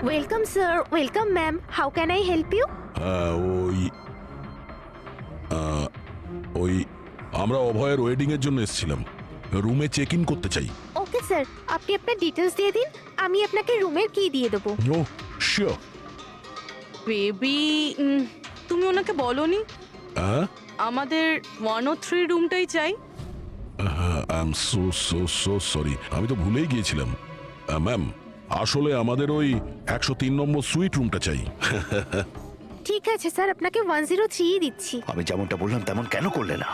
Welcome sir, welcome ma'am. How can I help you? ওই ওই আমরা অভয়ের ওয়েডিং এর জন্য এসেছিলাম, রুমে চেক ইন করতে চাই। ওকে স্যার, আপনি আপনার ডিটেলস দিয়ে দিন, আমি আপনাকে রুমের কি দিয়ে দেবো। ও শিওর। বেবি, তুমি ওনাকে বলোনি আমাদের 103 রুমটাই চাই? I am so so so sorry, আমি তো ভুলেই গিয়েছিলাম। ম্যাম, আসলে আমাদের ওই 103 নম্বর সুইট রুমটা চাই। ঠিক আছে স্যার, আপনাকে 103 দিচ্ছি। আমি যেমনটা বললাম তেমন কেন করলে না?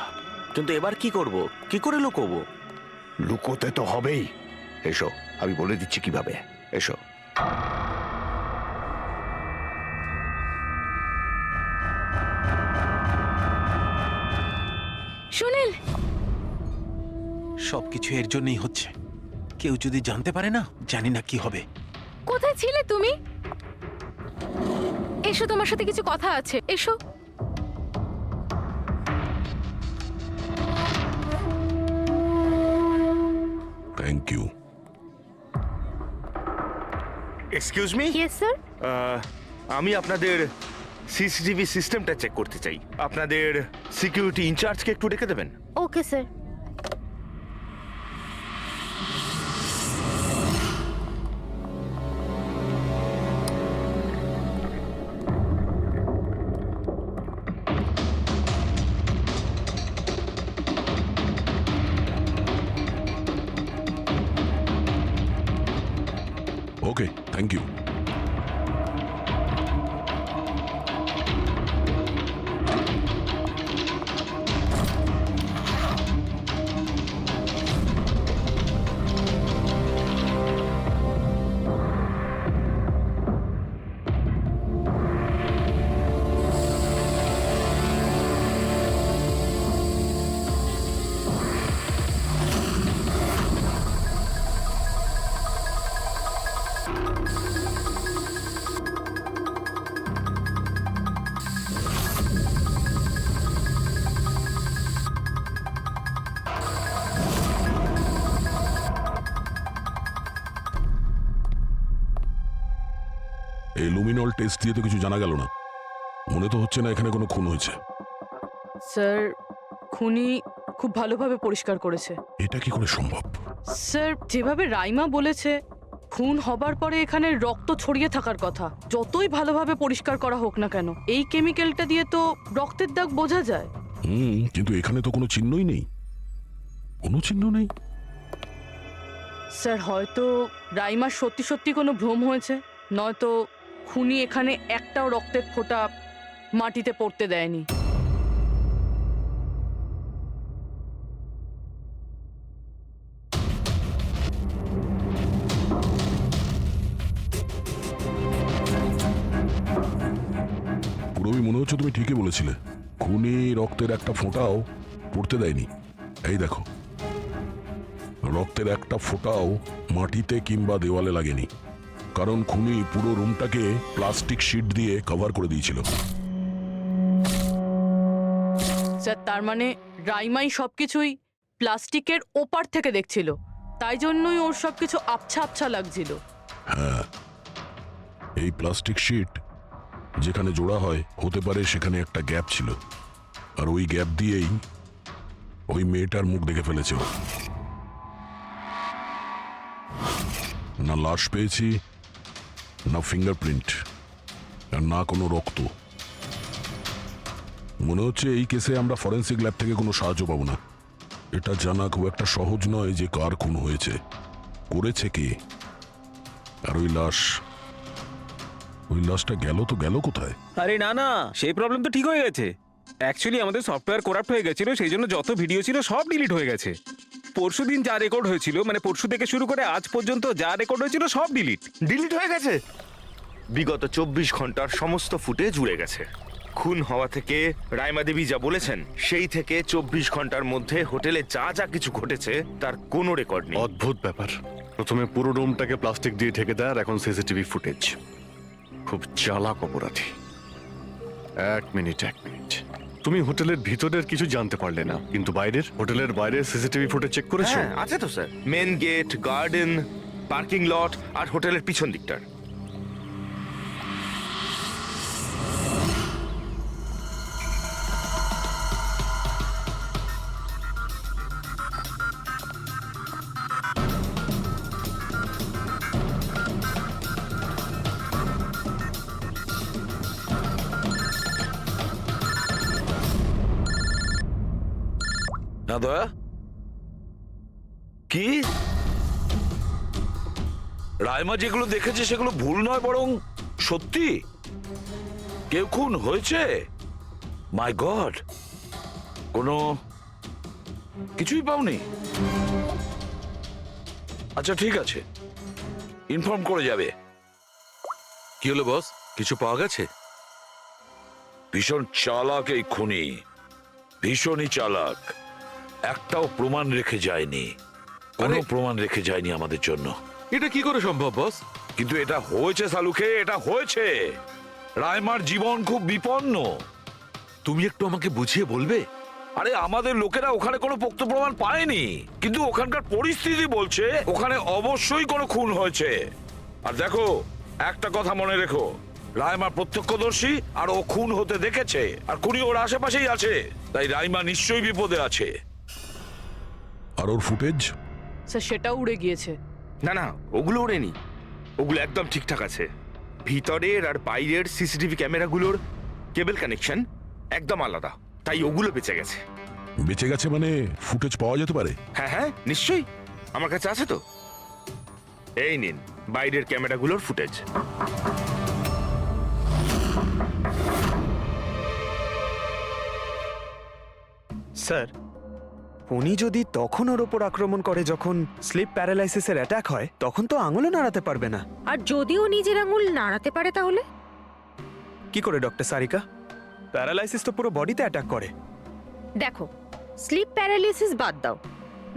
কিন্তু এবার কি করব, কি করে লুকোবো? লুকোতে তো হবেই। এসো, আমি বলে দিচ্ছি কিভাবে। এসো। সুনীল, সবকিছু এর জন্যই হচ্ছে। কেউ যদি জানতে পারে না, জানি না কি হবে। কোথায় ছিলে তুমি? এসো, তোমার সাথে কিছু কথা আছে, এসো। Thank you. Excuse me, yes sir. আমি আপনাদের সিসিটিভি সিস্টেমটা চেক করতে চাই। আপনাদের সিকিউরিটি ইনচার্জকে একটু ডেকে দেবেন? Okay sir. Okay, thank you. এই লুমিনল টেস্ট দিয়ে তো কিছু জানা গেল না। মনে তো হচ্ছে না এখানে কোনো খুন হয়েছে। স্যার, খুনি খুব ভালোভাবে পরিষ্কার করেছে। এটা কি করে সম্ভব? স্যার, যেভাবে রাইমা বলেছে, খুন হবার পরে এখানে রক্ত ছড়িয়ে থাকার কথা। যতই ভালোভাবে পরিষ্কার করা হোক না কেন, এই কেমিক্যালটা দিয়ে তো রক্তের দাগ বোঝা যায়। কিন্তু এখানে তো কোনো চিহ্নই নেই। কোনো চিহ্ন নেই। স্যার, হয়তো রাইমার সত্যি সত্যি কোনো ভ্রম হয়েছে, নয়তো খুনি এখানে একটাও রক্তের ফোঁটা মাটিতে পড়তে দেয়নি। পুরোই মনে হচ্ছে তুমি ঠিকই বলেছিলে। খুনি রক্তের একটা ফোঁটাও পড়তে দেয়নি। এই দেখো, রক্তের একটা ফোঁটাও মাটিতে কিংবা দেওয়ালে লাগেনি, কারণ খুনি পুরো রুমটাকে প্লাস্টিক শিট দিয়ে কভার করে দিয়েছিল। স্যার, তার মানে রাইমাই সবকিছুই প্লাস্টিকের ওপার থেকে দেখছিল, তাই জন্যই ওর সবকিছু আবছা আবছা লাগছিল। হ্যাঁ, এই প্লাস্টিক শিট যেখানে জোড়া হয়, হতে পারে সেখানে একটা গ্যাপ ছিল, আর ওই গ্যাপ দিয়েই ওই মেয়েটার মুখ দেখে ফেলেছে ও। না লাশ পেয়েছি, না ফিঙ্গারপ্রিন্ট, আর না কোনো রক্ত। মনে হচ্ছে এই কেসে আমরা ফরেন্সিক ল্যাব থেকে কোনো সাহায্য পাবো না। এটা জানা খুব একটা সহজ নয় যে কার খুন হয়েছে, করেছে কে, আর ওই লাশটা গেল তো গেল কোথায়? আরে না না, সেই প্রবলেম তো ঠিক হয়ে গেছে। অ্যাকচুয়ালি আমাদের সফটওয়্যার করাপ্ট হয়ে গেছিল, সেই জন্য যত ভিডিও ছিল সব ডিলিট হয়ে গেছে। পরশুদিন যা রেকর্ড হয়েছিল, মানে পরশু থেকে শুরু করে আজ পর্যন্ত যা রেকর্ড হয়েছিল সব ডিলিট হয়ে গেছে? বিগত 24 ঘন্টার সমস্ত ফুটেজ উড়ে গেছে। খুন হওয়া থেকে রাইমা দেবী যা বলেছেন, সেই থেকে 24 ঘন্টার মধ্যে হোটেলে যা যা কিছু ঘটেছে তার কোনো রেকর্ড নেই। অদ্ভুত ব্যাপার। প্রথমে পুরো রুমটাকে প্লাস্টিক দিয়ে ঢেকে দেয়, আর এখন সিসিটিভি ফুটেজ। খুব চালাক অপরাধী। এক মিনিট। তুমি হোটেলের ভিতরের কিছু জানতে পারলে না, কিন্তু হোটেলের বাইরের সিসিটিভি ফুটেজ চেক করেছো? হ্যাঁ, আছে তো sir. Main gate, garden, parking lot আর হোটেলের পিছন দিকটার। না দয়া, কি রাইমা যেগুলো দেখেছে সেগুলো ভুল নয়, বরং সত্যি? কেউ খুন হয়েছে? মাই গড, কোনো কিছুই পাওনি? আচ্ছা ঠিক আছে, ইনফর্ম করে যাবে। কি হলো বস, কিছু পাওয়া গেছে? ভীষণ চালাক এই খুনি, ভীষণই চালাক। একটাও প্রমাণ রেখে যায়নি, কোনো প্রমাণ রেখে যায়নি আমাদের জন্য। এটা কি করে সম্ভব বস? কিন্তু এটা হয়েছে সালুকে, এটা হয়েছে। রাইমার জীবন খুব বিপন্ন। তুমি একটু আমাকে বুঝিয়ে বলবে? আরে আমাদের লোকেরা ওখানে কোনো পোক্ত প্রমাণ পায়নি, কিন্তু ওখানকার পরিস্থিতি বলছে ওখানে অবশ্যই কোনো খুন হয়েছে। আর দেখো, একটা কথা মনে রেখো, রাইমা প্রত্যক্ষদর্শী, আর ও খুন হতে দেখেছে, আর খুনি ওর আশেপাশেই আছে, তাই রাইমা নিশ্চয়ই বিপদে আছে। আর ওর ফুটেজ? স্যার সেটাও উড়ে গিয়েছে। না না, ওগুলো ওড়েনি, ওগুলো একদম ঠিকঠাক আছে। ভিতরের আর বাইরের সিসিটিভি ক্যামেরাগুলোর কেবল কানেকশন একদম আলাদা, তাই ওগুলো বেঁচে গেছে। বেঁচে গেছে মানে ফুটেজ পাওয়া যেতে পারে? হ্যাঁ হ্যাঁ নিশ্চয়ই, আমার কাছে আছে তো। এই নিন বাইরের ক্যামেরাগুলোর ফুটেজ। স্যার, উনি যদি তখন ওর ওপর আক্রমণ করে যখন স্লিপ প্যারালাইসিসের অ্যাটাক হয়, তখন তো আঙুলও নাড়াতে পারবে না। আর যদিও নিজের আঙুল নাড়াতে পারে তাহলে? কি করে ডক্টর সারিকা? প্যারালাইসিস তো পুরো বডিতে অ্যাটাক করে। দেখো, স্লিপ প্যারালিসিস বাদ দাও,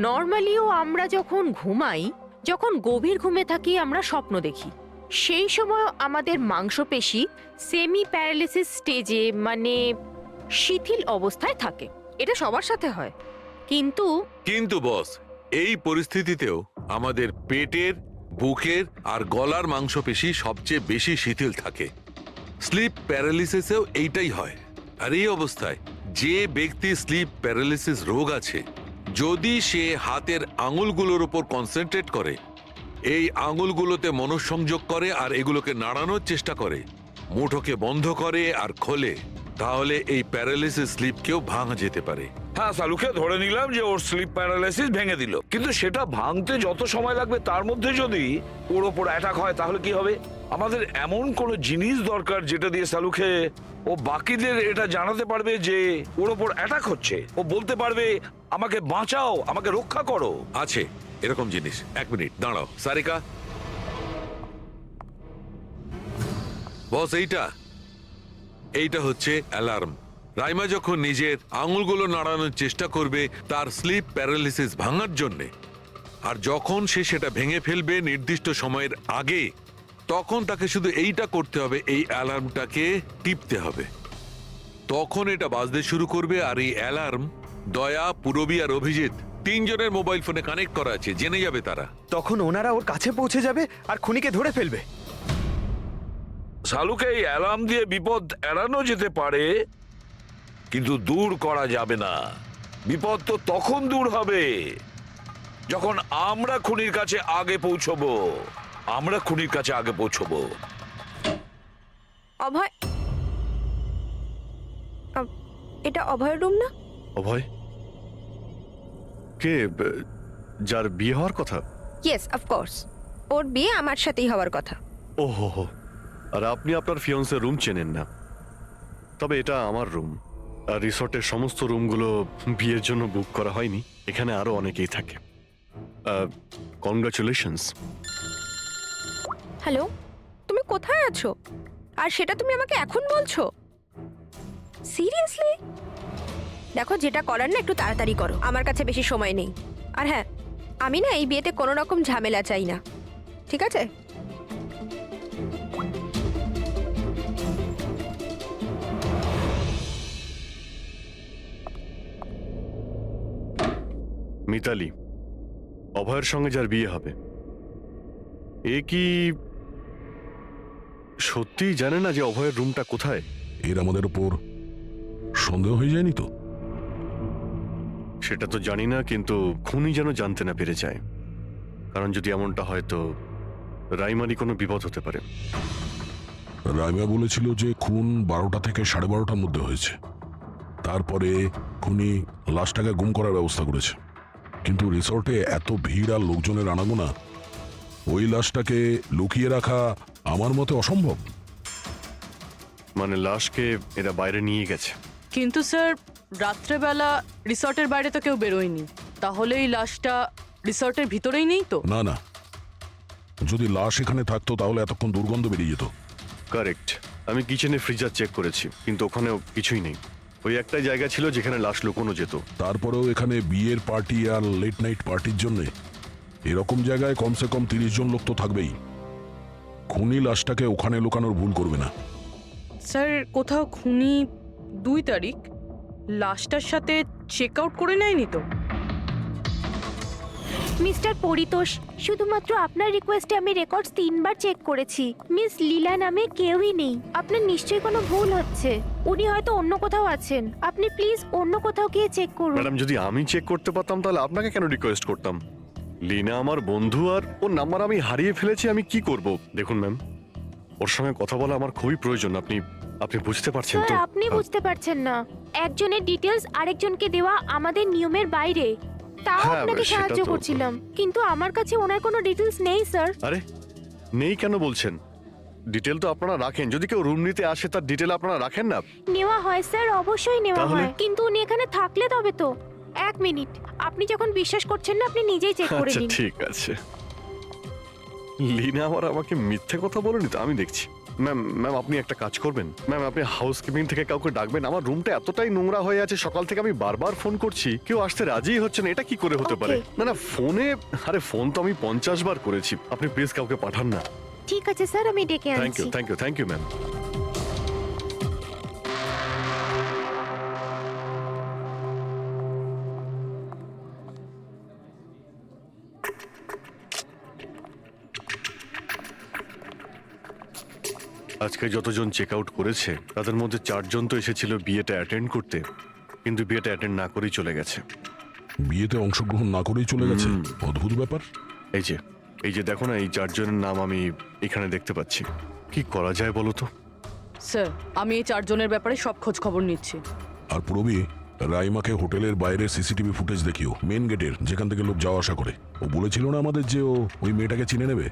নর্মালিও আমরা যখন ঘুমাই, যখন গভীর ঘুমে থাকি, আমরা স্বপ্ন দেখি। সেই সময় আমাদের মাংসপেশি সেমি প্যারালিসিস স্টেজে, মানে শিথিল অবস্থায় থাকে। এটা সবার সাথে হয়। কিন্তু বস, এই পরিস্থিতিতেও আমাদের পেটের, বুকের আর গলার মাংসপেশি সবচেয়ে বেশি শিথিল থাকে। স্লিপ প্যারালিসিসেও এইটাই হয়। আর এই অবস্থায় যে ব্যক্তি স্লিপ প্যারালিসিস রোগ আছে, যদি সে হাতের আঙুলগুলোর উপর কনসেন্ট্রেট করে, এই আঙুলগুলোতে মনঃসংযোগ করে আর এগুলোকে নাড়ানোর চেষ্টা করে, মুঠোকে বন্ধ করে আর খোলে, তাহলে এই প্যারালিসিস স্লিপকেও ভাঙা যেতে পারে। হ্যাঁ সালুকে ধরে নিলাম যে ওর স্লিপ প্যারালাইসিস ভেঙে দিল, কিন্তু সেটা ভাঙতে যত সময় লাগবে তার মধ্যে যদি ওর ওপর অ্যাটাক হয় তাহলে কি হবে? আমাদের এমন কোনো জিনিস দরকার যেটা দিয়ে সালুকে ও বাকিদের এটা জানাতে পারবে যে ওর ওপর অ্যাটাক হচ্ছে। ও বলতে পারবে, আমাকে বাঁচাও, আমাকে রক্ষা করো। আছে এরকম জিনিস। এক মিনিট দাঁড়াও সারিকা। বস, এইটা হচ্ছে অ্যালার্ম। রাইমা যখন নিজের আঙুলগুলো নাড়ানোর চেষ্টা করবে তার স্লিপ প্যারালিসিস ভাঙার জন্যে, আর যখন সে সেটা ভেঙে ফেলবে নির্দিষ্ট সময়ের আগে, তখন তাকে শুধু এইটা করতে হবে, এই অ্যালার্মটাকে টিপতে হবে। তখন এটা বাজতে শুরু করবে, আর এই অ্যালার্ম দয়া, পুরবী আর অভিজিৎ তিনজনের মোবাইল ফোনে কানেক্ট করা আছে, জেনে যাবে তারা। তখন ওনারা ওর কাছে পৌঁছে যাবে আর খুনিকে ধরে ফেলবে। সালুকে এই অ্যালার্ম দিয়ে বিপদ এড়ানো যেতে পারে, কিন্তু দূর করা যাবে না। বিপদ তো তখন দূর হবে যখন আমরা খুনির কাছে আগে পৌঁছবো। অভয়, এটা অভয়ের রুম না? অভয়? কে? যার বিয়ে হওয়ার কথা? ইয়েস, অফকোর্স, ওর বিয়ে আমার সাথেই হওয়ার কথা। ওহো হো, আর আপনি আপনার ফিয়ন্সের রুম চেনেন না? তবে এটা আমার রুম, আর রিসর্টের সমস্ত রুমগুলো বিয়ের জন্য বুক করা হয়নি। এখানে আরো অনেকেই থাকে। কনগ্রাচুলেশনস। হ্যালো, তুমি কোথায় আছো? আর সেটা তুমি আমাকে এখন বলছো? সিরিয়াসলি? দেখো, যেটা করার না একটু তাড়াতাড়ি করো, আমার কাছে বেশি সময় নেই। আর হ্যাঁ, আমি না এই বিয়েতে কোনো রকম ঝামেলা চাই না, ঠিক আছে? মিতালি, অভয়ের সঙ্গে যার বিয়ে হবে, এ কি সত্যিই জানে না যে অভয়ের রুমটা কোথায়? এর আমাদের উপর সন্দেহ হয়ে যায়নি তো? সেটা তো জানি না, কিন্তু খুনি যেন জানতে না পেরে যায়, কারণ যদি এমনটা হয় তো রাইমারই কোনো বিপদ হতে পারে। রাইমা বলেছিল যে খুন 12টা থেকে 12:30টার মধ্যে হয়েছে। তারপরে খুনি লাশটাকে গুম করার ব্যবস্থা করেছে, কিন্তু রিসর্টে এত ভিড় আর লোকজনের আনাগোনা, ওই লাশটাকে লুকিয়ে রাখা আমার মতে অসম্ভব। মানে লাশকে এরা বাইরে নিয়ে গেছে? কিন্তু স্যার রাত্রেবেলা রিসর্টের বাইরে তো কেউ বেরোয়নি, তাহলে এই লাশটা রিসর্টের ভিতরেই নেই তো? না না, যদি লাশ এখানে থাকতো তাহলে এতক্ষণ দুর্গন্ধ বেরিয়ে যেত। কারেক্ট। আমি কিচেনে ফ্রিজার চেক করেছি, কিন্তু ওখানেও কিছুই নেই। ওই একটাই জায়গা ছিল যেখানে লাশ লুকোনো যেত। তারপরেও এখানে বিয়ের পার্টি আর লেট নাইট পার্টির জন্য এরকম জায়গায় কমসে কম 30 জন লোক তো থাকবেই। খুনি লাশটাকে ওখানে লুকানোর ভুল করবে না। স্যার কোথাও খুনি 2 তারিখ লাশটার সাথে চেক আউট করে নেয়নি তো? মিস্টার পরিতোষ, শুধুমাত্র আপনার রিকোয়েস্টে আমি রেকর্ডস 3 বার চেক করেছি। মিস লীলা নামে কেউই নেই। আপনার নিশ্চয়ই কোনো ভুল হচ্ছে। উনি হয়তো অন্য কোথাও আছেন। আপনি প্লিজ অন্য কোথাও গিয়ে চেক করুন। ম্যাডাম, যদি আমি চেক করতে পারতাম তাহলে আপনাকে কেন রিকোয়েস্ট করতাম? লিনা আমার বন্ধু, আর ওর নাম্বার আমি হারিয়ে ফেলেছি। আমি কি করব? দেখুন ম্যাম, ওর সঙ্গে কথা বলা আমার খুবই প্রয়োজন। আপনি বুঝতে পারছেন তো? স্যার, আপনি বুঝতে পারছেন না। একজনের ডিটেলস আরেকজনকে দেওয়া আমাদের নিয়মের বাইরে। তাও হ্যাঁ, আপনাকে সেটা সাহায্য তো- করছিলাম, কিন্তু আমার কাছে ওনার কোনো ডিটেলস নেই স্যার। আরে নেই কেন বলছেন? ডিটেল তো আপনারা রাখেন। যদি কেউ রুম নিতে আসে তার ডিটেল আপনারা রাখেন না? নেওয়া হয় স্যার, অবশ্যই নেওয়া তাহলে? হয়, কিন্তু উনি এখানে থাকলে তবে তো। 1 মিনিট, আপনি যখন বিশ্বাস করছেন না আপনি নিজেই চেক করে আচ্ছা নিন। ঠিক আছে। লিনা আমাকে মিথ্যে কথা বলেনি তো? আমি দেখছি। ম্যাম আপনি একটা কাজ করবেন। ম্যাম, আপনি হাউসকিপিং থেকে কাউকে ডাকবেন। আমার রুমটা এতটাই নোংরা হয়ে আছে, সকাল থেকে আমি বারবার ফোন করছি, কেউ আসতে রাজিই হচ্ছে না। এটা কি করে হতে পারে? Okay. না ফোনে, আরে ফোন তো আমি 50 বার করেছি। আপনি প্লিজ কাউকে পাঠান না। ঠিক আছে স্যার, আমি ডেকে থ্যাংক ইউ, আনছি। Thank you ma'am. আজকে যতজন চেক আউট করেছে তাদের মধ্যে 4 জন তো এসেছিল বিয়েটা অ্যাটেন্ড করতে, কিন্তু বিয়েটা অ্যাটেন্ড না করেই চলে গেছে। বিয়েতে অংশগ্রহণ না করেই চলে গেছে? অদ্ভুত ব্যাপার। এই যে দেখো না, এই 4 জনের নাম আমি এখানে দেখতে পাচ্ছি। কি করা যায় বলো তো? স্যার আমি এই 4 জনের ব্যাপারে সব খোঁজ খবর নিচ্ছি। আর পুরবি, রাইমাকে হোটেলের বাইরে সিসিটিভি ফুটেজ দেখিও, মেন গেটের, যেখান থেকে লোক যাওয়া আসা করে। ও বলেছিল না আমাদের যে ও ওই মেয়েটাকে চিনে নেবে।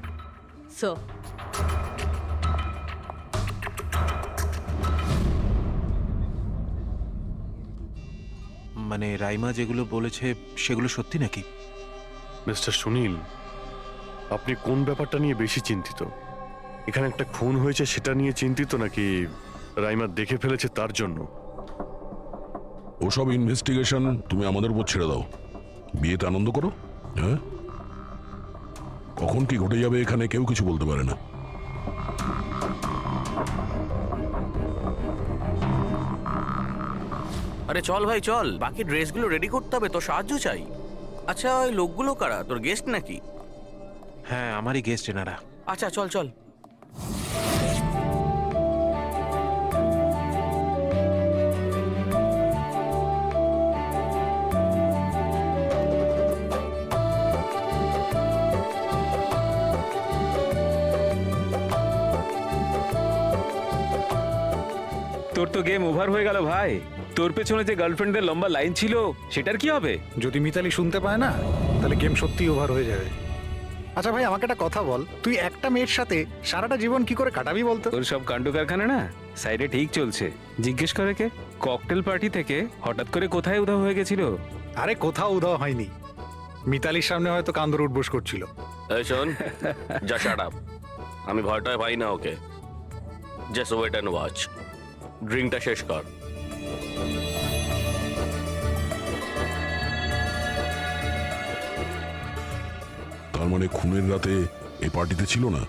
স্যার মানে রাইমা যেগুলো বলেছে সেগুলো সত্যি নাকি? মিস্টার সুনীল, আপনি কোন ব্যাপারটা নিয়ে বেশি চিন্তিত? এখানে একটা খুন হয়েছে সেটা নিয়ে চিন্তিত, নাকি রাইমা দেখে ফেলেছে তার জন্য? ওসব ইনভেস্টিগেশন তুমি আমাদের উপর ছেড়ে দাও। বিয়েতে আনন্দ করো। হ্যাঁ, কখন কি ঘটে যাবে এখানে কেউ কিছু বলতে পারে না। আরে চল ভাই চল, বাকি ড্রেসগুলো রেডি করতে হবে, তো সাহায্য চাই। আচ্ছা ওই লোকগুলো কারা, তোর গেস্ট নাকি? হ্যাঁ, আমারই গেস্ট এনারা। আচ্ছা চল চল। তোর তো গেম ওভার হয়ে গেল ভাই। তোর পেছনে যে গার্লফ্রেন্ডদের লম্বা লাইন ছিল সেটার কি হবে? যদি মিতালি শুনতে পায় না তাহলে গেম সত্যি ওভার হয়ে যাবে। আচ্ছা ভাই, আমাকে একটা কথা বল, তুই একটা মেয়ের সাথে সারাটা জীবন কি করে কাটাবি বলতো? তোর সব কাণ্ড কারখানা না সাইডে ঠিক চলছে। জিজ্ঞেস করে কে? ককটেল পার্টি থেকে হঠাৎ করে কোথায় উধাও হয়ে গেছিল? আরে কোথাও উধাও হয়নি, মিতালির সামনে হয়তো কান্দর উঠবোস করছিল। এই শোন, যা শাট আপ। আমি ভয়টায় পাই না ওকে। Just wait and watch. ড্রিঙ্কটা শেষ কর। তার মানে খুনের রাতে এই পার্টিতে ছিল না?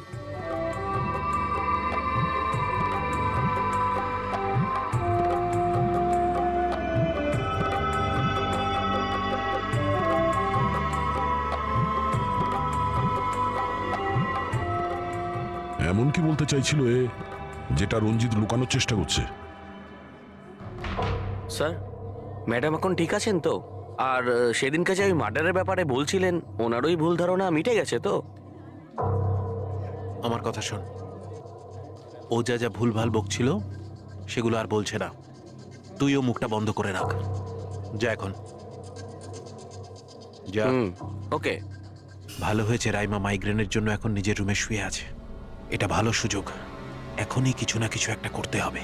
এমন কি বলতে চাইছিল এ, যেটা রঞ্জিত লুকানোর চেষ্টা করছে? স্যার, ম্যাডাম এখন ঠিক আছেন তো? আর সেদিনকে যে ওই মার্ডারের ব্যাপারে বলছিলেন, ওনারই ভুল ধারণা মিটে গেছে তো? আমার কথা শোন, ও যা যা ভুলভাল বকছিল সেগুলো আর বলছে না। তুইও মুখটা বন্ধ করে রাখ। যা এখন যা। ওকে। ভালো হয়েছে রাইমা মাইগ্রেনের জন্য এখন নিজের রুমে শুয়ে আছে। এটা ভালো সুযোগ, এখনই কিছু না কিছু একটা করতে হবে।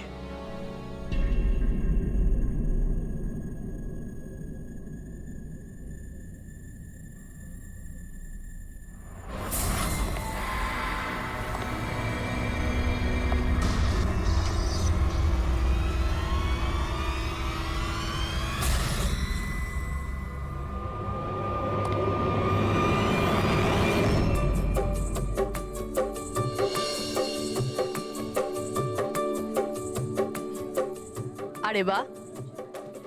আরে বাহ,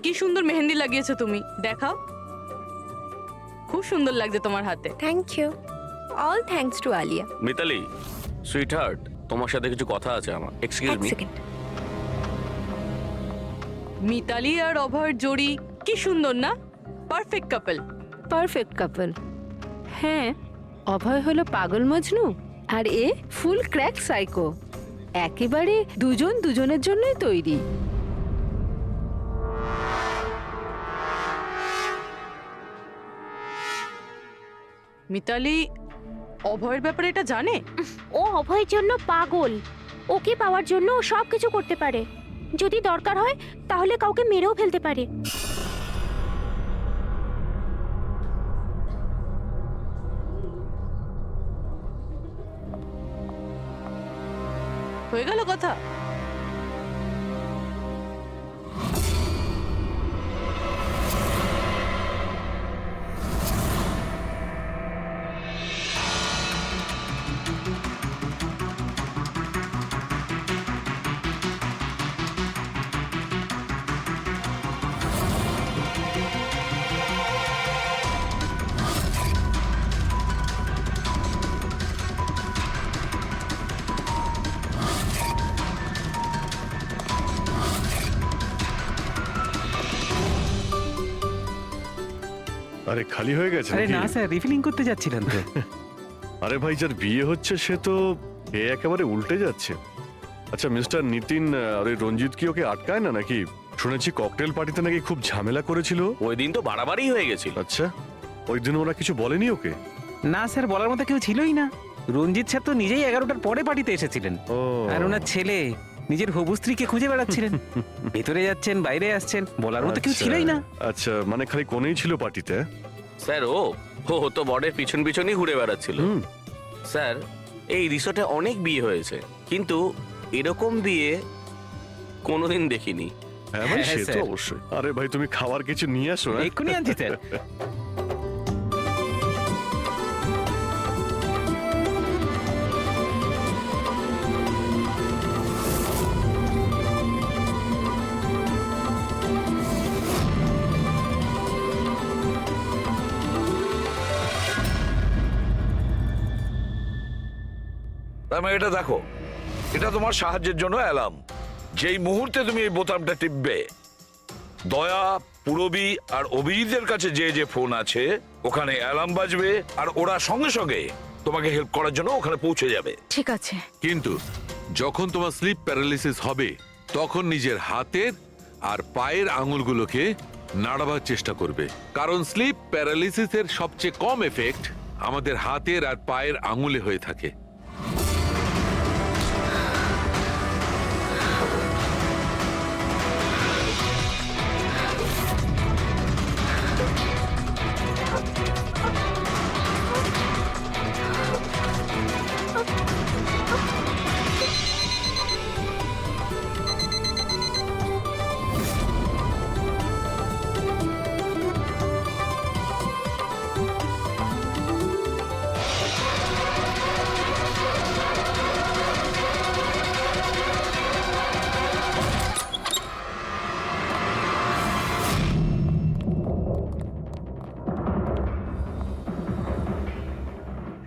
কি সুন্দর মেহেন্দি লাগিয়েছো তুমি, দেখাও। খুব সুন্দর লাগছে তোমার হাতে। Thank you. All thanks to Alia. Mitali, sweetheart, তোমার সাথে কিছু কথা আছে আমার। Excuse me. মিতালি আর অভয়ের জোড়ি কি সুন্দর না? Perfect couple. Perfect couple. হ্যাঁ, অভয় হলো পাগল মজনু আর এ ফুল ক্র্যাক সাইকো। একেবারে দুজন দুজনের জন্যই তৈরি। মিতালি অভয়ের ব্যাপারে এটা জানে? ও অভয়ের জন্য পাগল। ওকে পাওয়ার জন্য ও সব কিছু করতে পারে। যদি দরকার হয় তাহলে কাউকে মেরেও ফেলতে পারে। হয়ে গেল কথা। আরে খালি হয়ে গেছে আরে নাকি? না স্যার, রিফিলিং করতে যাচ্ছিলেন তো। আরে ভাই, যার বিয়ে হচ্ছে সে তো এ একেবারে উল্টে যাচ্ছে। আচ্ছা মিস্টার নিতিন, আর ওই রঞ্জিত কি ওকে আটকায় না নাকি? শুনেছি ককটেল পার্টিতে নাকি খুব ঝামেলা করেছিল। ওই দিন তো বাড়াবাড়ি হয়ে গেছিল। আচ্ছা, ওই দিন ওরা কিছু বলেনি ওকে? না স্যার, বলার মতো কেউ ছিলই না। রঞ্জিত স্যার তো নিজেই 11টার পরে পার্টিতে এসেছিলেন। ও, আর ওনার ছেলে নিজের হবু স্ত্রীকে খুঁজে বেড়াচ্ছিলেন। ভেতরে যাচ্ছেন, বাইরে আসছেন, বলার মতো কেউ আচ্ছা। ছিলই না। আচ্ছা, মানে খালি কোনেই ছিল পার্টিতে? স্যার ও তো বরের পিছন পিছনই ঘুরে বেড়াচ্ছিল। স্যার, এই রিসোর্টে অনেক বিয়ে হয়েছে, কিন্তু এরকম বিয়ে কোনোদিন দেখিনি। হ্যাঁ ভাই, হ্যাঁ, সে তো স্যার। অবশ্যই। আরে ভাই, তুমি খাবার কিছু নিয়ে আসো। হ্যাঁ? এক্ষুনি আনছি স্যার। আমি এটা দেখো, এটা তোমার সাহায্যের জন্য অ্যালার্ম। যেই মুহূর্তে তুমি এই বোতামটা টিপবে, দয়া, পুরবী আর অভিজিতের কাছে যে যে ফোন আছে ওখানে অ্যালার্ম বাজবে, আর ওরা সঙ্গে সঙ্গে তোমাকে হেল্প করার জন্য ওখানে পৌঁছে যাবে। ঠিক আছে। কিন্তু যখন তোমার স্লিপ প্যারালিসিস হবে তখন নিজের হাতের আর পায়ের আঙুলগুলোকে নাড়াবার চেষ্টা করবে, কারণ স্লিপ প্যারালিসিসের সবচেয়ে কম এফেক্ট আমাদের হাতের আর পায়ের আঙুলে হয়ে থাকে।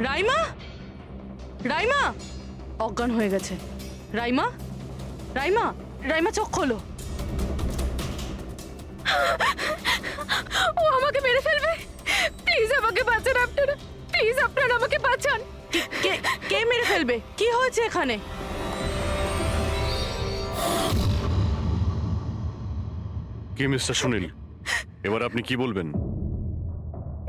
রাইমা, রাইমা অজ্ঞান হয়ে গেছে। রাইমা, রাইমা, রাইমা চোখ খোলো। ও আমাকে মেরে ফেলবে। প্লিজ আমাকে বাঁচান আপনারা। প্লিজ আপনারা আমাকে বাঁচান। কে কে মেরে ফেলবে? কি হয়েছে এখানে? কি মিস্টার সুনীল, এবার আপনি কি বলবেন?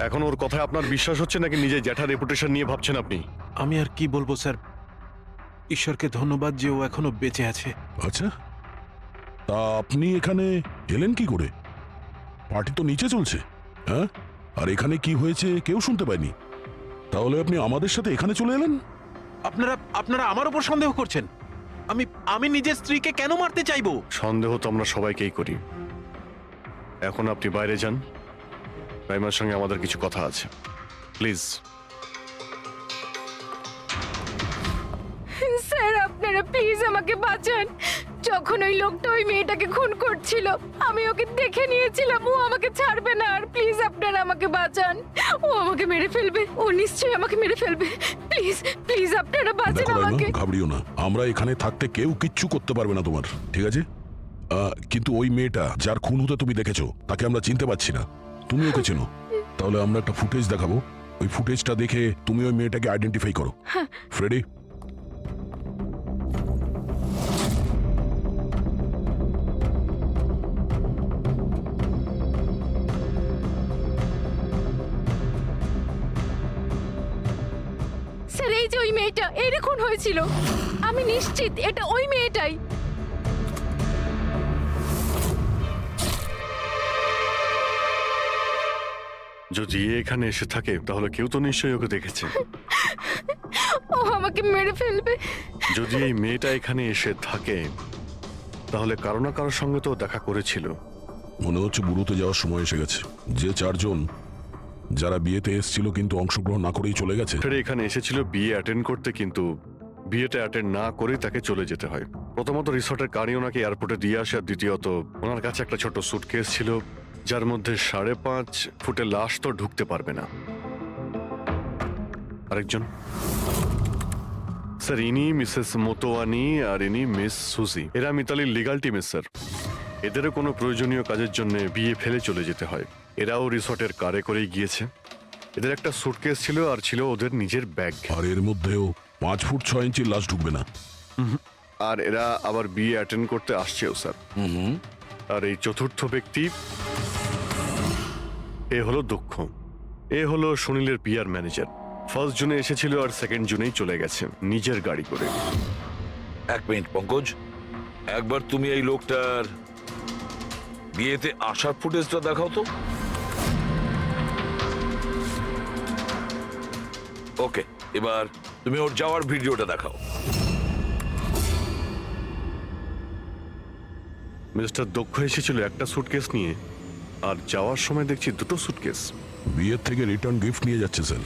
এখন ওর কথায় আপনার বিশ্বাস হচ্ছে নাকি নিজের জ্যাঠার রেপুটেশন নিয়ে ভাবছেন আপনি? আমি আর কি বলবো স্যার, ঈশ্বরকে ধন্যবাদ যে ও এখনো বেঁচে আছে। আচ্ছা, তা আপনি এখানে এলেন কি করে? পার্টি তো নিচে চলছে, হ্যাঁ? আর এখানে কি হয়েছে কেউ শুনতে পায়নি, তাহলে আপনি আমাদের সাথে এখানে চলে এলেন? আপনারা আপনারা আমার উপর সন্দেহ করছেন? আমি নিজের স্ত্রীকে কেন মারতে চাইবো? সন্দেহ তো আমরা সবাইকেই করি। এখন আপনি বাইরে যান, রাইমার সঙ্গে আমাদের কিছু কথা আছে, প্লিজ। স্যার আপনারা প্লিজ আমাকে বাঁচান। যখন ওই লোকটা ওই মেয়েটাকে খুন করছিল আমি ওকে দেখে নিয়েছিলাম, ও আমাকে ছাড়বে না। আর প্লিজ আপনারা আমাকে বাঁচান, ও আমাকে মেরে ফেলবে, ও নিশ্চয়ই আমাকে মেরে ফেলবে। প্লিজ প্লিজ আপনারা বাঁচান দেখো রাইমা, আমাকে। ঘাবড়িও না, আমরা এখানে থাকতে কেউ কিচ্ছু করতে পারবে না তোমার, ঠিক আছে? কিন্তু ওই মেয়েটা যার খুন হতে তুমি দেখেছো তাকে আমরা চিনতে পারছি না, তুমি ওকে চেনো। তাহলে আমরা একটা ফুটেজ দেখাবো, ওই ফুটেজটা দেখে তুমি ওই মেয়েটাকে আইডেন্টিফাই করো। ফ্রেডি, স্যার এই যে ওই মেয়েটা, এর খুন হয়েছিল, আমি নিশ্চিত এটা ওই মেয়েটাই। যদি এ এখানে এসে থাকে তাহলে কেউ তো নিশ্চয়ই ওকে দেখেছে। ও আমাকে মেরে ফেলবে। যদি এই মেয়েটা এখানে এসে থাকে তাহলে কারো না কারোর সঙ্গে তো দেখা করেছিল। মনে হচ্ছে বুড়োতে যাওয়ার সময় এসে গেছে। যে চারজন যারা বিয়েতে এসেছিল কিন্তু অংশগ্রহণ না করেই চলে গেছে, ফের এখানে এসেছিল বিয়ে অ্যাটেন্ড করতে, কিন্তু বিয়েটা অ্যাটেন্ড না করেই তাকে চলে যেতে হয়। প্রথমত রিসর্টের গাড়ি ওনাকে এয়ারপোর্টে দিয়ে আসে, আর দ্বিতীয়ত ওনার কাছে একটা ছোট সুটকেস ছিল যার মধ্যে 5.5 ফুটের লাশ তো ঢুকতে পারবে না। আরেকজন স্যার, ইনি মিসেস মোতোয়ানি আর ইনি মিস সুজি। এরা মিতালির লিগাল টিমের স্যার। এদেরও কোনো প্রয়োজনীয় কাজের জন্য বিয়ে ফেলে চলে যেতে হয়। এরাও রিসর্টের কারে করেই গিয়েছে। এদের একটা সুটকেস ছিল আর ছিল ওদের নিজের ব্যাগ। আর এর মধ্যেও 5 ফুট 6 ইঞ্চির লাশ ঢুকবে না। আর এরা আবার বিয়ে অ্যাটেন্ড করতে আসছেও স্যার। আর এই চতুর্থ ব্যক্তি, এ হলো দক্ষ। এ হলো সুনীলের পিআর ম্যানেজার। 1 জুনে এসেছিল আর 2 জুনেই চলে গেছে নিজের গাড়ি করে। এক মিনিট পঙ্কজ, একবার তুমি এই লোকটার বিয়েতে আসার ফুটেজটা দেখাও তো। ওকে, এবার তুমি ওর যাওয়ার ভিডিওটা দেখাও। মিস্টার দক্ষ এসেছিল একটা সুটকেস নিয়ে, আর যাওয়ার সময় দেখছি 2টো সুটকেস। বিয়ের থেকে রিটার্ন গিফট নিয়ে যাচ্ছে স্যার।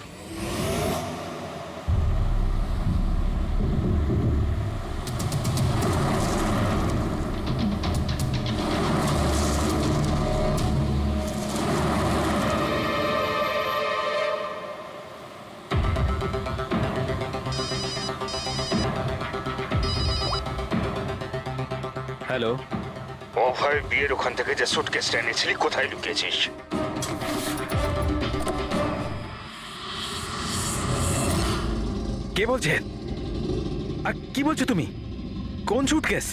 হ্যালো, ও ভাই, বিয়ের ওখান থেকে যে সুটকেসটা এনেছিলি কোথায় লুকিয়েছিস? কে বলছেন? আর কি বলছো তুমি? কোন সুটকেস?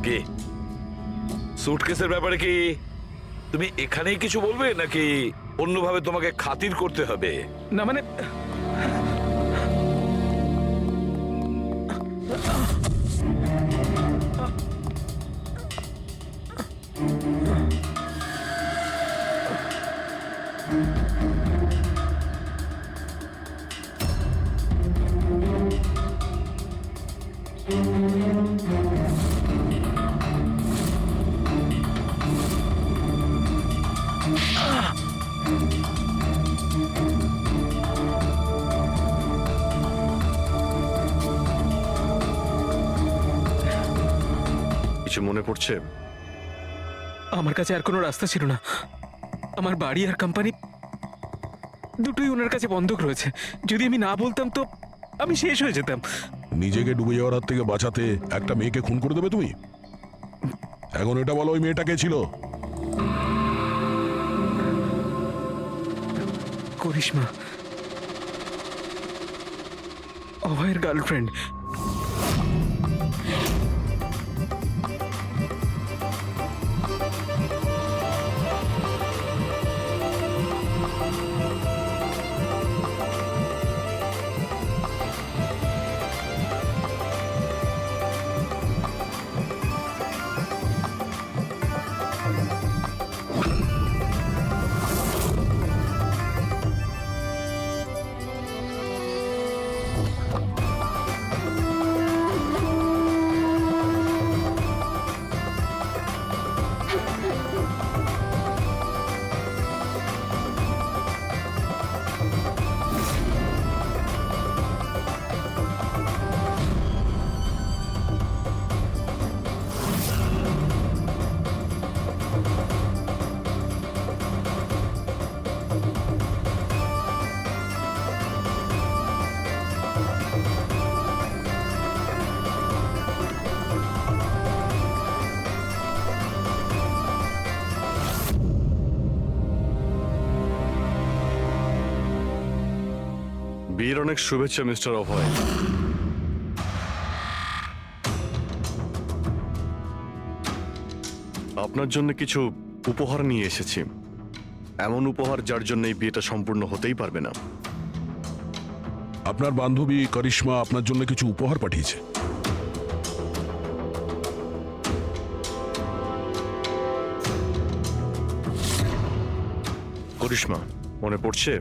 কে? সুটকেসের ব্যাপারে কি তুমি এখানেই কিছু বলবে নাকি অন্যভাবে তোমাকে খাতির করতে হবে? না মানে কিছু মনে পড়ছে? আমার কাছে আর কোনো রাস্তা ছিল না। আমার বাড়ি আর কোম্পানি দুটোই ওনার কাছে বন্ধক রয়েছে। যদি আমি না বলতাম তো আমি শেষ হয়ে যেতাম। নিজেকে ডুবে যাওয়ার হাত থেকে বাঁচাতে একটা মেয়েকে খুন করে দেবে তুমি? এখন এটা বলো, ওই মেয়েটা কে ছিল? করিশ্মা, অভয়ের গার্লফ্রেন্ড। বিয়ের অনেক শুভেচ্ছা মিস্টার অভয়। আপনার জন্য কিছু উপহার নিয়ে এসেছি, এমন উপহার যার জন্য এই বিয়েটা সম্পূর্ণ হতেই পারবে না। আপনার বান্ধবী করিশ্মা আপনার জন্য কিছু উপহার পাঠিয়েছে। করিশ্মা, মনে পড়ছে?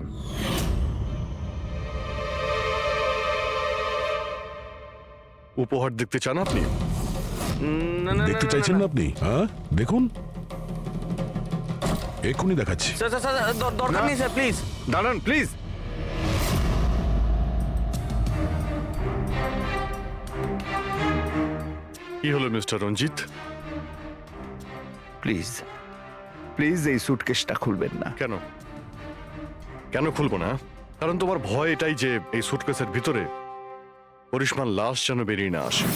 উপহার দেখতে চান আপনি? না না দেখতে চাইছেন না আপনি? হ্যাঁ, দেখুন, এক্ষুনি দেখাচ্ছি। স্যার স্যার স্যার, দরকার নেই স্যার, প্লিজ দাঁড়ান প্লিজ। কি হলো মিস্টার রঞ্জিত? প্লিজ প্লিজ এই সুটকেসটা খুলবেন না। কেন কেন খুলবো না? কারণ তোমার ভয় এটাই যে এই সুটকেসের ভিতরে করিশ্মার লাশ যেন বেরিয়ে না আসে।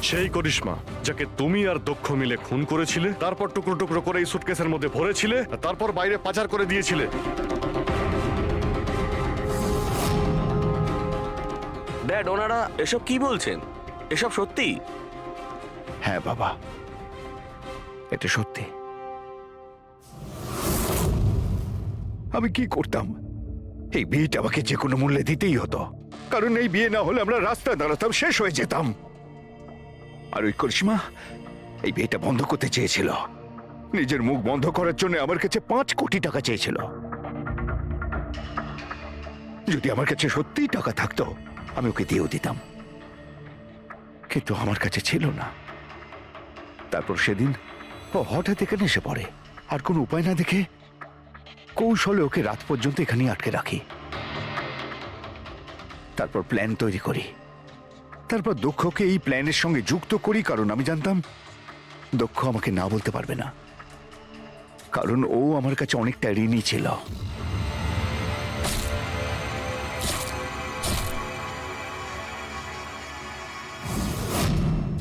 সেই করিশ্মা যাকে তুমি আর দক্ষ মিলে খুন করেছিলে, তারপর টুকরো টুকরো করে এই সুটকেসের মধ্যে ভরেছিলে, আর তারপর বাইরে পাচার করে দিয়েছিলে। ড্যাড, ওনারা এসব কি বলছেন? এসব সত্যি? হ্যাঁ বাবা, এটা সত্যি। আমি কি করতাম? এই বিয়েটা আমাকে যে কোনো মূল্যে দিতেই হতো, কারণ এই বিয়ে না হলে আমরা রাস্তায় দাঁড়াতাম, শেষ হয়ে যেতাম। আর ওই করিশ্মা এই বিয়েটা বন্ধ করতে চেয়েছিল, নিজের মুখ বন্ধ করার জন্য আমার কাছে 5 কোটি টাকা চেয়েছিল। যদি আমার কাছে সত্যিই টাকা থাকতো আমি ওকে দিয়েও দিতাম, কিন্তু আমার কাছে ছিল না। তারপর সেদিন ও হঠাৎ এখানে এসে পড়ে, আর কোনো উপায় না দেখে কৌশলে ওকে রাত পর্যন্ত এখানে আটকে রাখি। তারপর প্ল্যান তৈরি করি, তারপর দক্ষকে এই প্ল্যানের সঙ্গে যুক্ত করি, কারণ আমি জানতাম দক্ষ আমাকে না বলতে পারবে না, কারণ ও আমার কাছে অনেকটা ঋণী ছিল।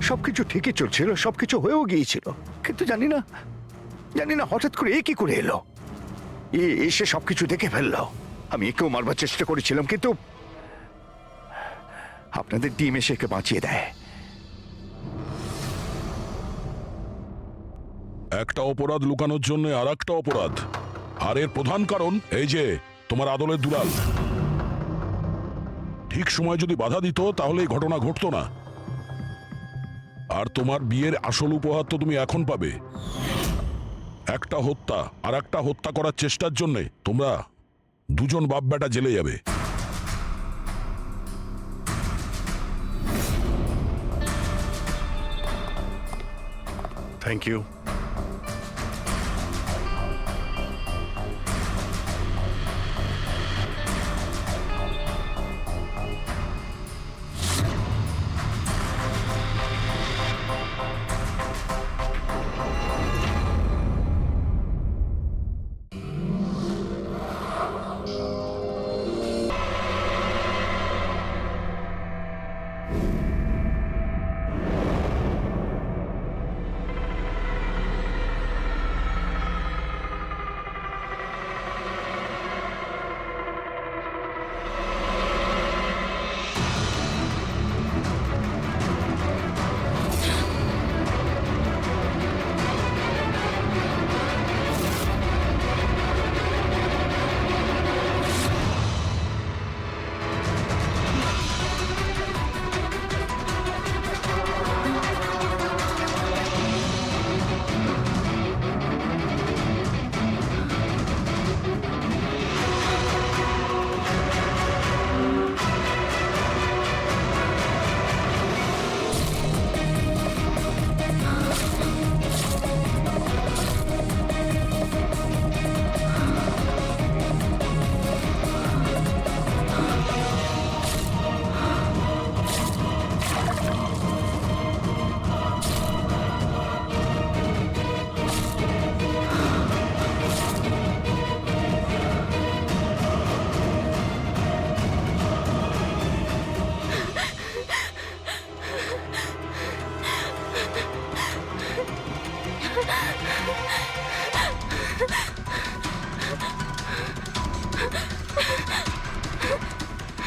সবকিছু ঠিকই চলছিল, সবকিছু হয়েও গিয়েছিল, কিন্তু জানি না হঠাৎ করে এ কি করে এলো। এসে সবকিছু দেখে ফেললো। আমি একেও মারবার চেষ্টা করেছিলাম, কিন্তু আপনাদের টিম এসে একে বাঁচিয়ে দেয়। একটা অপরাধ লুকানোর জন্য আর একটা অপরাধ, আর এর প্রধান কারণ এই যে তোমার আদলের দুলাল। ঠিক সময় যদি বাধা দিত তাহলে এই ঘটনা ঘটতো না। আর তোমার বিয়ের আসল উপহার তো তুমি এখন পাবে। একটা হত্যা আর একটা হত্যা করার চেষ্টার জন্য তোমরা দুজন বাপ বেটা জেলে যাবে। Thank you.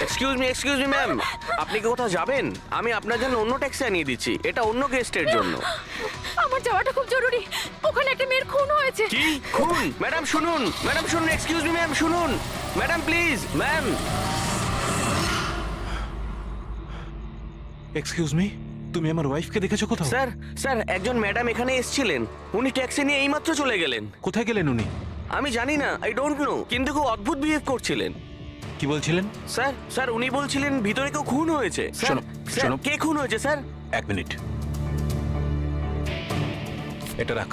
Excuse me ma'am, আপনি কি কোথাও যাবেন? আমি আপনার জন্য অন্য ট্যাক্সি আনিয়ে দিচ্ছি, এটা অন্য গেস্টের জন্য। আমার যাওয়াটা খুব জরুরি, ওখানে একটা মেয়ের খুন হয়েছে। কি খুন? ম্যাডাম শুনুন, ম্যাডাম শুনুন, এক্সকিউজ মি ম্যাম শুনুন, madam please, ma'am. Excuse me, তুমি আমার ওয়াইফকে দেখেছো কোথাও? স্যার স্যার একজন ম্যাডাম এখানে এসেছিলেন, উনি ট্যাক্সি নিয়ে এইমাত্র চলে গেলেন। কোথায় গেলেন উনি? আমি জানি না, আই ডোন্ট নো, কিন্তু খুব অদ্ভুত বিহেভ করছিলেন। কি বলছিলেন? স্যার উনি বলছিলেন ভিতরে কেউ খুন হয়েছে। স্যার, শোনো, স্যার, শোনো। কে খুন হয়েছে স্যার? এক মিনিট, এটা রাখ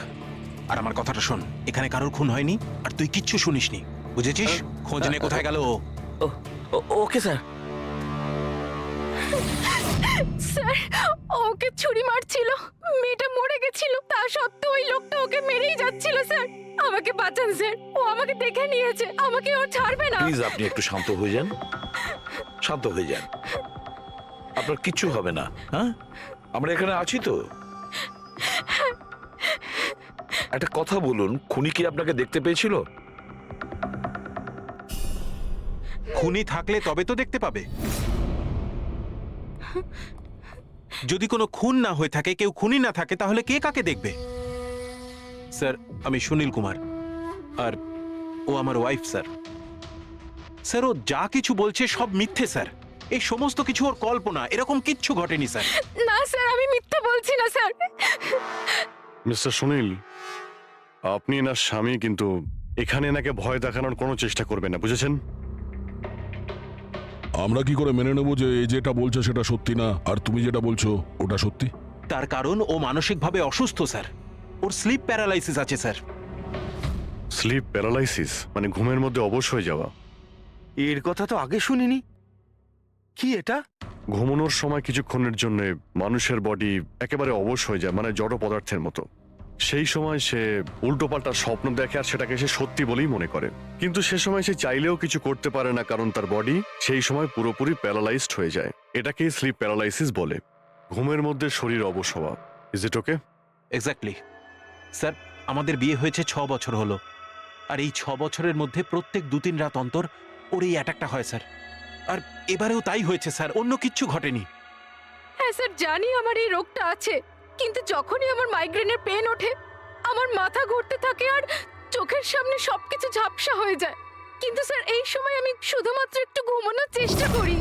আর আমার কথাটা শোন। এখানে কারোর খুন হয়নি আর তুই কিচ্ছু শুনিসনি, বুঝেছিস? খোঁজ নে কোথায় গেল ও। Okay sir. স্যার ওকে ছুরি মারছিল, মেয়েটা মরে গেছিল, তা সত্ত্বেও ওই লোকটা ওকে মেরেই যাচ্ছিল। স্যার আমাকে বাঁচান স্যার, ও আমাকে দেখে নিয়েছে, আমাকে ও ছাড়বে না। প্লিজ আপনি একটু শান্ত হয়ে যান, শান্ত হয়ে যান, আপনার কিচ্ছু হবে না। হ্যাঁ, আমরা এখানে আছি তো। একটা কথা বলুন, খুনি কি আপনাকে দেখতে পেয়েছিল? খুনি থাকলে তবে তো দেখতে পাবে। যদি কোনো খুন না হয়ে থাকে, কেউ খুনি না থাকে, তাহলে কে কাকে দেখবে? স্যার আমি সুনীল কুমার আর ও আমার ওয়াইফ স্যার। স্যার ও যা কিছু বলছে সব মিথ্যে স্যার, এই সমস্ত কিছু ওর কল্পনা, এরকম কিচ্ছু ঘটেনি স্যার। না স্যার আমি মিথ্যে বলছি না স্যার। মিস্টার সুনীল, আপনি এনার স্বামী, কিন্তু এখানে এনাকে ভয় দেখানোর কোনো চেষ্টা করবেন না, বুঝেছেন? আমরা কি করে মেনে নেবো যে এই যেটা বলছে সেটা সত্যি না আর তুমি যেটা বলছো ওটা সত্যি? তার কারণ ও মানসিকভাবে অসুস্থ স্যার, ওর স্লিপ প্যারালাইসিস আছে স্যার। স্লিপ প্যারালাইসিস মানে ঘুমের মধ্যে অবশ হয়ে যাওয়া? এর কথা তো আগে শুনিনি, কি এটা? ঘুমানোর সময় কিছুক্ষণের জন্য মানুষের বডি একেবারে অবশ হয়ে যায়, মানে জড় পদার্থের মতো। সেই সময় সে উল্টোপাল্টা স্বপ্ন দেখে আর সেটাকে সে সত্যি বলেই মনে করে, কিন্তু সে সময় সে চাইলেও কিছু করতে পারে না, কারণ তার বডি সেই সময় পুরোপুরি প্যারালাইজড হয়ে যায়। এটাকেই স্লিপ প্যারালাইসিস বলে, ঘুমের মধ্যে শরীর অবশ হওয়া। Is it okay? Exactly sir, আমাদের বিয়ে হয়েছে 6 বছর হলো, আর এই 6 বছরের মধ্যে প্রত্যেক 2-3 রাত অন্তর ওর এই অ্যাটাকটা হয় স্যার। আর এবারেও তাই হয়েছে স্যার, অন্য কিচ্ছু ঘটেনি। হ্যাঁ স্যার জানি আমার এই রোগটা আছে, কিন্তু যখনই আমার মাইগ্রেনের পেন ওঠে আমার মাথা ঘুরতে থাকে আর চোখের সামনে সবকিছু ঝাপসা হয়ে যায়। কিন্তু স্যার এই সময় আমি শুধুমাত্র একটু ঘুমানোর চেষ্টা করি।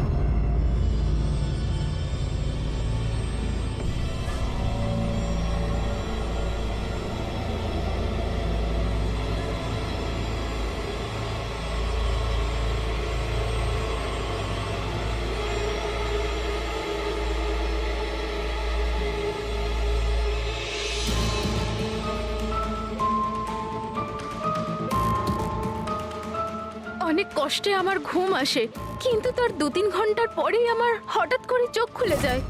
অনেক কষ্টে আমার ঘুম আসে, কিন্তু তার 2-3 ঘন্টার পরেই আমার হঠাৎ করে চোখ খুলে যায়,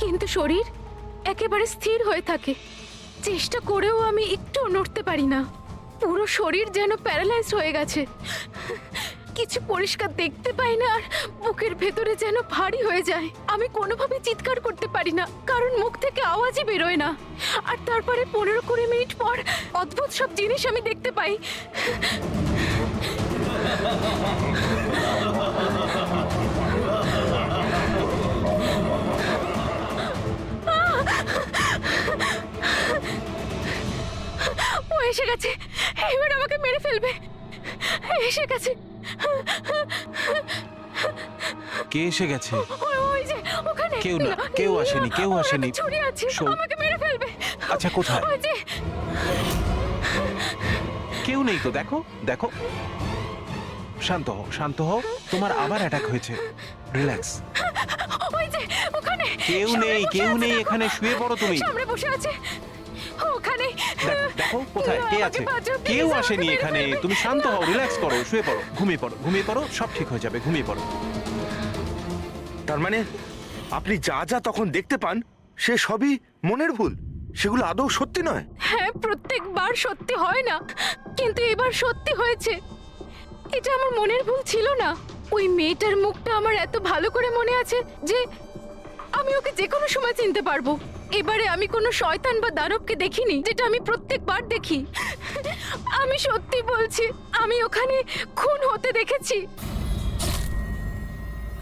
কিন্তু শরীর একেবারে স্থির হয়ে থাকে। চেষ্টা করেও আমি একটু নড়তে পারি না, পুরো শরীর যেন প্যারালাইজ হয়ে গেছে। কিছু পরিষ্কার দেখতে পাই না আর বুকের ভেতরে যেন ভারী হয়ে যায়। আমি কোনোভাবে চিৎকার করতে পারি না, কারণ মুখ থেকে আওয়াজই বেরোয় না। আর তারপরে 15-20 মিনিট পর অদ্ভুত সব জিনিস আমি দেখতে পাই। ও এসে গেছে, এবার আমাকে মেরে ফেলবে। এসে গেছে। কে এসে গেছে? ওই যে ওখানে। কেউ না, কেউ আসেনি, কেউ ওর আসেনি। একটা ছুরি আছে, শোন। আমাকে মেরে ফেলবে। আচ্ছা কোথায়? ওই যে। কেউ নেই তো, দেখো দেখো। শান্ত হও, শান্ত হও, তোমার আবার অ্যাটাক হয়েছে, রিল্যাক্স। ওই যে ওখানে। কেউ নেই, কেউ নেই এখানে, শুয়ে পড়ো তুমি। সামনে বসে আছে ওখানে। দেখো কোথায় কে আছে? কেউ আসেনি এখানে, তুমি শান্ত হও, রিল্যাক্স করো, শুয়ে পড়ো, ঘুমিয়ে পড়ো, ঘুমিয়ে পড়ো, সব ঠিক হয়ে যাবে, ঘুমিয়ে পড়ো। তার মানে আপনি যা যা তখন দেখতে পান সে সবই মনের ভুল, সেগুলো আদৌ সত্যি নয়? হ্যাঁ, প্রত্যেকবার সত্যি হয় না, কিন্তু এবার সত্যি হয়েছে। এটা আমার মনের ভুল ছিল না। ওই মেয়েটার মুখটা আমার এত ভালো করে মনে আছে যে আমি ওকে যে কোনো সময় চিনতে পারবো। এবারে আমি কোনো শয়তান বা দানবকে দেখিনি, যেটা আমি প্রত্যেকবার দেখি। আমি সত্যি বলছি, আমি ওখানে খুন হতে দেখেছি।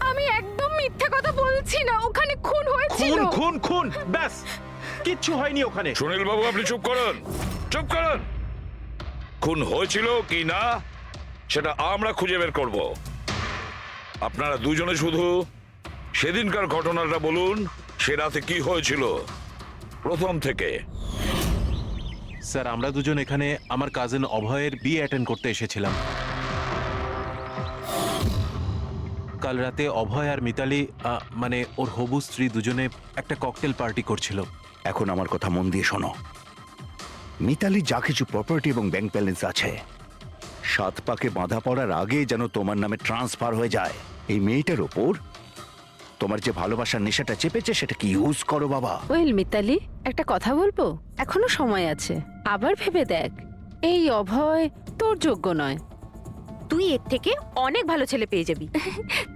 আমি একদম মিথ্যা কথা বলছি না, ওখানে খুন হয়েছিল। খুন খুন খুন, ব্যাস, কিচ্ছু হয়নি ওখানে। সুনীল বাবু, আপনি চুপ করুন, চুপ করুন। খুন হয়েছিল কি না সেটা আমরা খুঁজে বের করব। আপনারা দুজনে শুধু সেদিনকার ঘটনাটা বলুন, সে রাতে কি হয়েছিল প্রথম থেকে। স্যার, আমরা দুজন এখানে আমার কাজিন অভয়ের বিয়ে অ্যাটেন্ড করতে এসেছিলাম। কাল রাতে অভয় আর মিতালি মানে ওর হবু স্ত্রী দুজনে একটা ককটেল পার্টি করছিল। এখন আমার কথা মন দিয়ে শোনো। মিতালি যা কিছু প্রপার্টি এবং ব্যাংক ব্যালেন্স আছে, 7 পাকে বাঁধা পড়ার আগে যেন তোমার নামে ট্রান্সফার হয়ে যায়। এই মেয়েটার ওপর তোমার যে ভালোবাসার নেশাটা চেপেছে সেটা কি ইউজ করো বাবা। ওয়েল মিতালি, একটা কথা বলবো? এখনো সময় আছে, আবার ভেবে দেখ। এই অভয় তোর যোগ্য নয়। তুই এর থেকে অনেক ভালো ছেলে পেয়ে যাবি।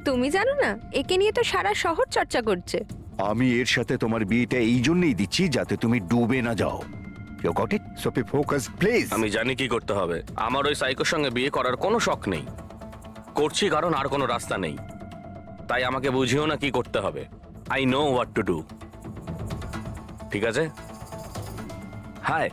তুমি জানো না, একে নিয়ে তো সারা শহর চর্চা করছে। আমি এর সাথে তোমার বিয়েটা এই জন্যই দিচ্ছি যাতে তুমি ডুবে না যাও। You got it? So be focus please. আমি জানি কি করতে হবে। আমার ওই সাইকোর সঙ্গে বিয়ে করার কোনো শখ নেই। করছি কারণ আর কোনো রাস্তা নেই। তাই আমাকে বুঝিও না কি করতে হবে। I know what to do. ঠিক আছে? হাই।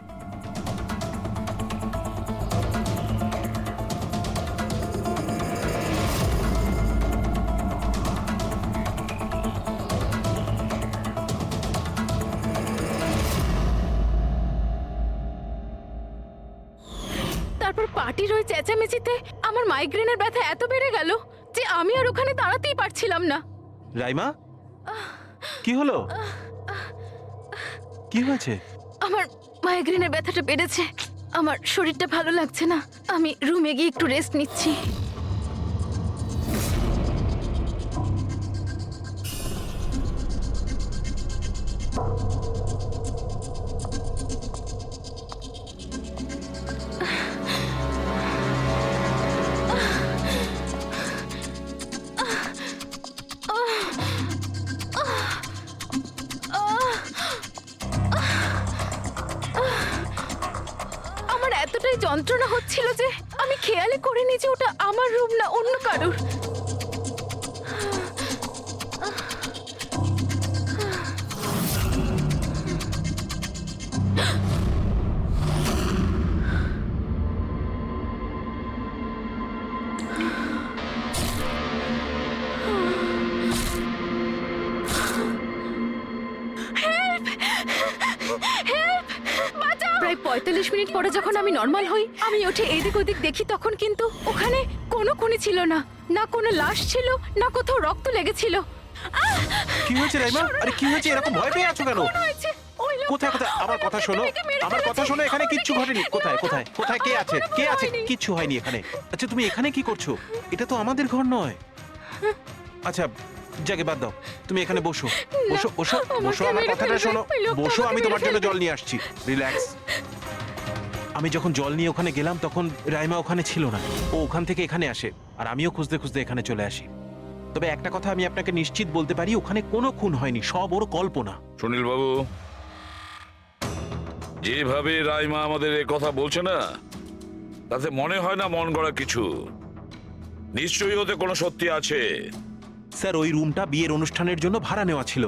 তারপর পার্টির ওই চেঁচামেচিতে আমার মাইগ্রেনের ব্যথা এত বেড়ে গেল যে আমি আর ওখানে দাঁড়াতেই পারছিলাম না। রাইমা, কি হলো? কি হয়েছে? আমার মাইগ্রেনের ব্যথাটা বেড়েছে, আমার শরীরটা ভালো লাগছে না। আমি রুমে গিয়ে একটু রেস্ট নিচ্ছি। আমার এতটাই যন্ত্রণা হচ্ছিল যে আমি খেয়ালই করিনি যে ওটা আমার রুম না অন্য কারোর। প্রায় 45 মিনিট পরে যখন আমি নর্মাল হই, আমি উঠে এদিক ওদিক দেখি, তখন কিন্তু ওখানে কোনো খুনি ছিল না, না কোনো লাশ ছিল, না কোথাও রক্ত লেগেছিল। কি হয়েছে রাইমা? আরে কি হয়েছে? এরকম ভয় পেয়ে আছো কেন? কোথায় কোথায়? আমার কথা শোনো, আমার কথা শোনো। এখানে কিচ্ছু ঘটেনি। কোথায় কোথায় কোথায় কে আছে? কে আছে? কিচ্ছু হয়নি এখানে। আচ্ছা, তুমি এখানে কি করছো? এটা তো আমাদের ঘর নয়। আচ্ছা, যাকে বাদ দাও, তুমি এখানে বসো বসো বসো বসো। আমার কথাটা শোনো, বসো। আমি তোমার জন্য জল নিয়ে আসছি। রিল্যাক্স। আমি যখন জল নিয়ে ওখানে গেলাম তখন রাইমা ওখানে ছিল না। ও ওখান থেকে এখানে আসে আর আমিও খুঁজতে খুঁজতে এখানে চলে আসি। তবে একটা কথা আমি আপনাকে নিশ্চিত বলতে পারি, ওখানে কোনো খুন হয়নি, সব ওর কল্পনা। সুনীল বাবু, যেভাবে রাইমা আমাদের এ কথা বলছে না, তাতে মনে হয় না মন গড়া কিছু। নিশ্চয়ই ওতে কোনো সত্যি আছে। স্যার, ওই রুমটা বিয়ের অনুষ্ঠানের জন্য ভাড়া নেওয়া ছিল।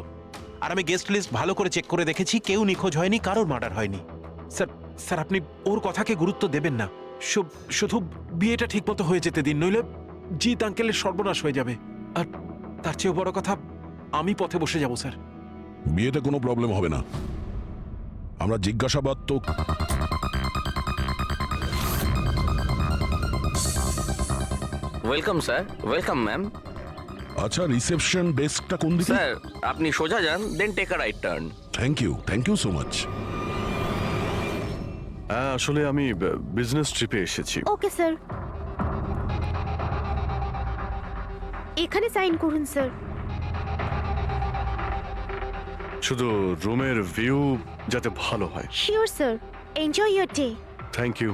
আর আমি গেস্ট লিস্ট ভালো করে চেক করে দেখেছি, কেউ নিখোঁজ হয়নি, কারোর মার্ডার হয়নি। স্যার স্যার, আপনি ওর কথাকে গুরুত্ব দেবেন না। শুধু বিয়েটা ঠিক মতো হয়ে যেতে দিন, নইলে জিৎ আঙ্কেলের সর্বনাশ হয়ে যাবে। আর তার চেয়েও বড় কথা, আমি পথে বসে যাব স্যার। বিয়েতে কোনো প্রবলেম হবে না। আমরা জিজ্ঞাসাবাদ তো ওয়েলকাম স্যার, ওয়েলকাম ম্যাম। আচ্ছা, রিসেপশন ডেস্কটা কোন দিকে? স্যার, আপনি সোজা যান, then take a right turn. Thank you so much. আসলে আমি বিজনেস ট্রিপে এসেছি। ওকে স্যার, এখানে সাইন করুন স্যার। শুধু রুমের ভিউ যাতে ভালো হয়। Sure sir, enjoy your day. Thank you.